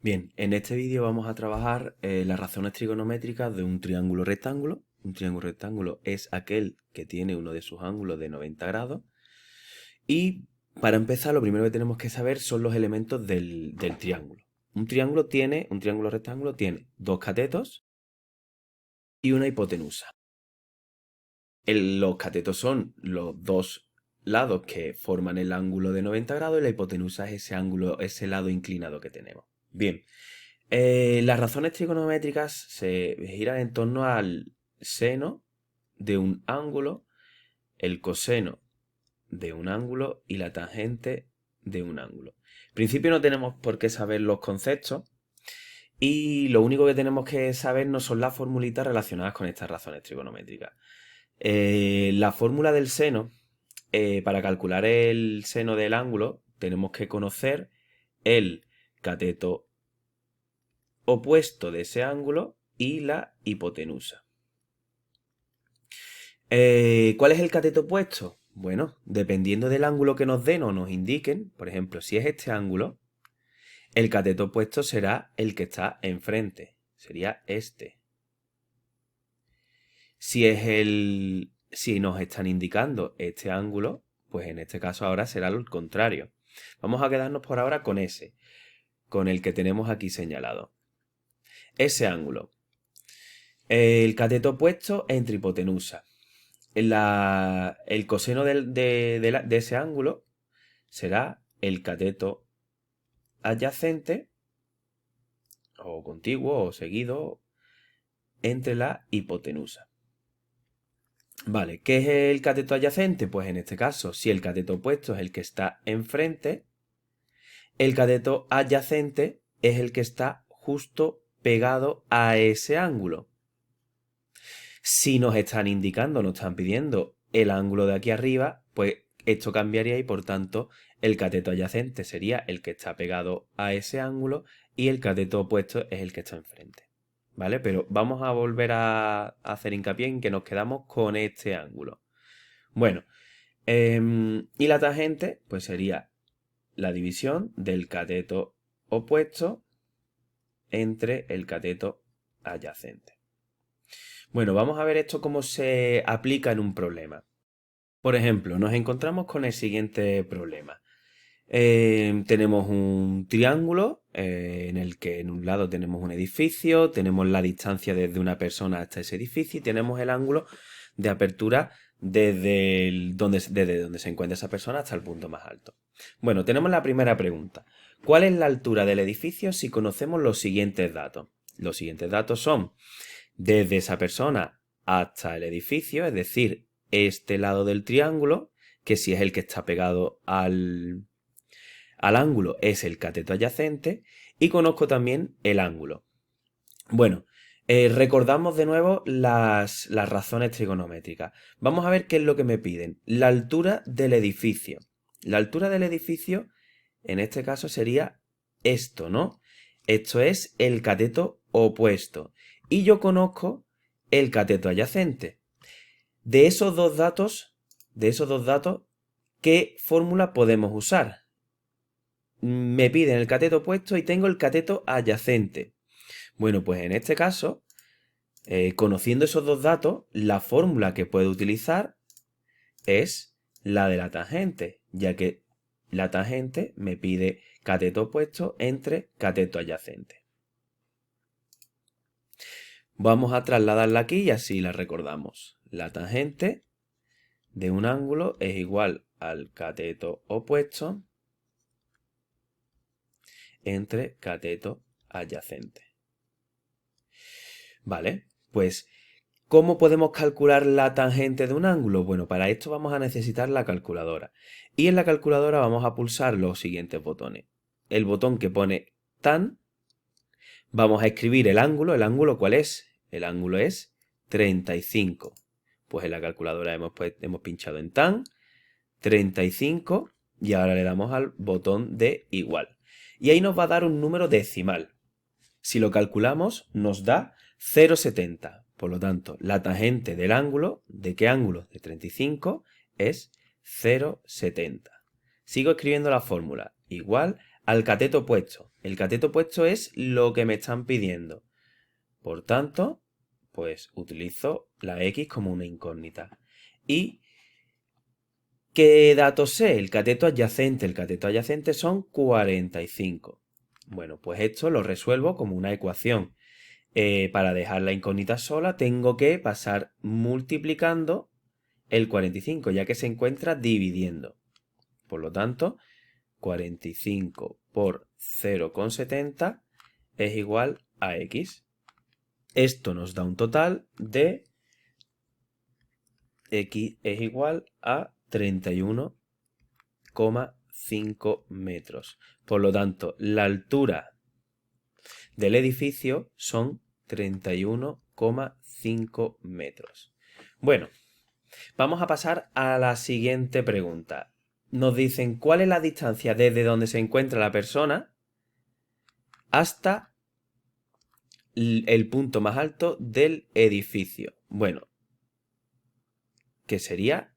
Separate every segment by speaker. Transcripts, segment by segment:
Speaker 1: Bien, en este vídeo vamos a trabajar las razones trigonométricas de un triángulo rectángulo. Un triángulo rectángulo es aquel que tiene uno de sus ángulos de 90 grados. Y para empezar, lo primero que tenemos que saber son los elementos del triángulo. Un triángulo rectángulo tiene dos catetos y una hipotenusa. Los catetos son los dos lados que forman el ángulo de 90 grados y la hipotenusa es ese ángulo, ese lado inclinado que tenemos. Bien. Las razones trigonométricas se giran en torno al seno de un ángulo, el coseno de un ángulo y la tangente de un ángulo. En principio no tenemos por qué saber los conceptos y lo único que tenemos que saber no son las formulitas relacionadas con estas razones trigonométricas. La fórmula del seno, para calcular el seno del ángulo, tenemos que conocer el cateto opuesto de ese ángulo y la hipotenusa. ¿Cuál es el cateto opuesto? Bueno, dependiendo del ángulo que nos den o nos indiquen, por ejemplo, si es este ángulo, el cateto opuesto será el que está enfrente, sería este. Si nos están indicando este ángulo, pues en este caso ahora será lo contrario. Vamos a quedarnos por ahora con ese, con el que tenemos aquí señalado. Ese ángulo. El cateto opuesto entre hipotenusa. El coseno de ese ángulo será el cateto adyacente o contiguo o seguido entre la hipotenusa. Vale, ¿qué es el cateto adyacente? Pues en este caso, si el cateto opuesto es el que está enfrente, el cateto adyacente es el que está justo pegado a ese ángulo. Si nos están indicando, nos están pidiendo el ángulo de aquí arriba, pues esto cambiaría y por tanto el cateto adyacente sería el que está pegado a ese ángulo y el cateto opuesto es el que está enfrente. ¿Vale? Pero vamos a volver a hacer hincapié en que nos quedamos con este ángulo. Bueno, y la tangente pues sería la división del cateto opuesto entre el cateto adyacente. Bueno, vamos a ver esto cómo se aplica en un problema. Por ejemplo, nos encontramos con el siguiente problema. Tenemos un triángulo en el que en un lado tenemos un edificio, tenemos la distancia desde una persona hasta ese edificio y tenemos el ángulo de apertura desde donde se encuentra esa persona hasta el punto más alto. Bueno, tenemos la primera pregunta. ¿Cuál es la altura del edificio si conocemos los siguientes datos? Los siguientes datos son desde esa persona hasta el edificio, es decir, este lado del triángulo, que si es el que está pegado al ángulo es el cateto adyacente, y conozco también el ángulo. Bueno, recordamos de nuevo las razones trigonométricas. Vamos a ver qué es lo que me piden. La altura del edificio. La altura del edificio, en este caso, sería esto, ¿no? Esto es el cateto opuesto. Y yo conozco el cateto adyacente. De esos dos datos, ¿qué fórmula podemos usar? Me piden el cateto opuesto y tengo el cateto adyacente. Bueno, pues en este caso, conociendo esos dos datos, la fórmula que puedo utilizar es la de la tangente, ya que la tangente me pide cateto opuesto entre cateto adyacente. Vamos a trasladarla aquí y así la recordamos. La tangente de un ángulo es igual al cateto opuesto entre cateto adyacente. Vale, pues ¿cómo podemos calcular la tangente de un ángulo? Bueno, para esto vamos a necesitar la calculadora. Y en la calculadora vamos a pulsar los siguientes botones. El botón que pone tan, vamos a escribir el ángulo ¿cuál es? El ángulo es 35. Pues en la calculadora hemos pinchado en tan, 35, y ahora le damos al botón de igual. Y ahí nos va a dar un número decimal. Si lo calculamos, nos da 0,70. Por lo tanto, la tangente del ángulo, ¿de qué ángulo? De 35, es 0,70. Sigo escribiendo la fórmula. Igual al cateto opuesto. El cateto opuesto es lo que me están pidiendo. Por tanto, pues utilizo la X como una incógnita. ¿Y qué dato sé? El cateto adyacente. El cateto adyacente son 45. Bueno, pues esto lo resuelvo como una ecuación. Para dejar la incógnita sola, tengo que pasar multiplicando el 45, ya que se encuentra dividiendo. Por lo tanto, 45 por 0,70 es igual a X. Esto nos da un total de X es igual a 31,5 metros. Por lo tanto, la altura del edificio son 31,5 metros. Bueno, vamos a pasar a la siguiente pregunta. Nos dicen cuál es la distancia desde donde se encuentra la persona hasta el punto más alto del edificio. Bueno, que sería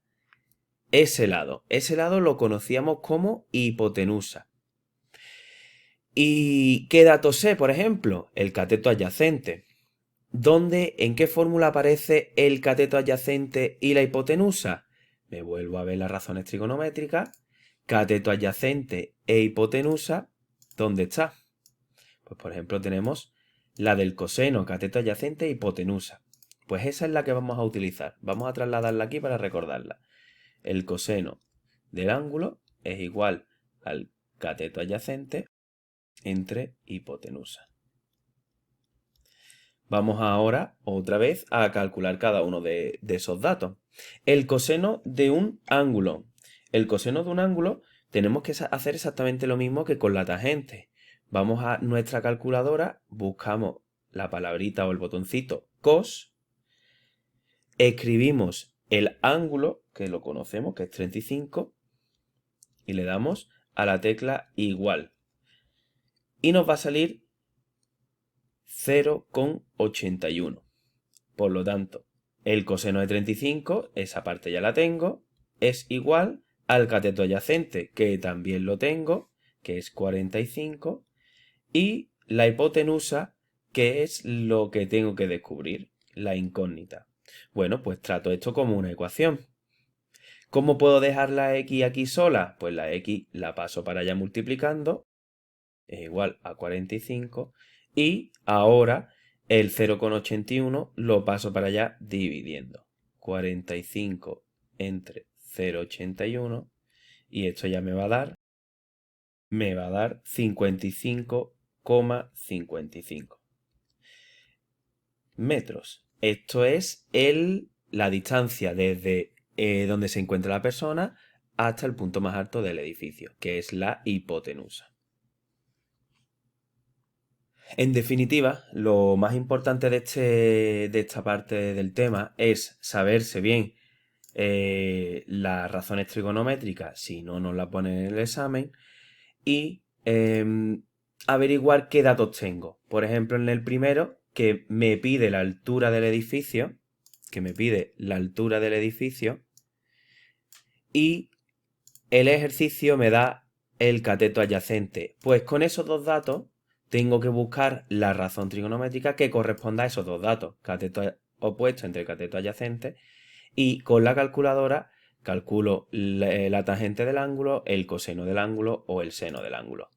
Speaker 1: ese lado. Ese lado lo conocíamos como hipotenusa. ¿Y qué dato sé, por ejemplo? El cateto adyacente. ¿En qué fórmula aparece el cateto adyacente y la hipotenusa? Me vuelvo a ver las razones trigonométricas. Cateto adyacente e hipotenusa, ¿dónde está? Pues por ejemplo tenemos la del coseno, cateto adyacente e hipotenusa. Pues esa es la que vamos a utilizar. Vamos a trasladarla aquí para recordarla. El coseno del ángulo es igual al cateto adyacente entre hipotenusa. Vamos ahora otra vez a calcular cada uno de esos datos. El coseno de un ángulo. El coseno de un ángulo tenemos que hacer exactamente lo mismo que con la tangente. Vamos a nuestra calculadora, buscamos la palabrita o el botoncito cos, escribimos el ángulo, que lo conocemos, que es 35, y le damos a la tecla igual. Y nos va a salir 0,81. Por lo tanto, el coseno de 35, esa parte ya la tengo, es igual al cateto adyacente, que también lo tengo, que es 45, y la hipotenusa, que es lo que tengo que descubrir, la incógnita. Bueno, pues trato esto como una ecuación. ¿Cómo puedo dejar la X aquí sola? Pues la X la paso para allá multiplicando, es igual a 45, y ahora el 0,81 lo paso para allá dividiendo. 45 entre 0,81 y esto ya me va a dar 55,55 metros. Esto es la distancia desde donde se encuentra la persona hasta el punto más alto del edificio, que es la hipotenusa. En definitiva, lo más importante de esta parte del tema es saberse bien las razones trigonométricas, si no nos la ponen en el examen, y averiguar qué datos tengo. Por ejemplo, en el primero, que me pide la altura del edificio, y el ejercicio me da el cateto adyacente. Pues con esos dos datos tengo que buscar la razón trigonométrica que corresponda a esos dos datos, cateto opuesto entre cateto adyacente, y con la calculadora calculo la tangente del ángulo, el coseno del ángulo o el seno del ángulo.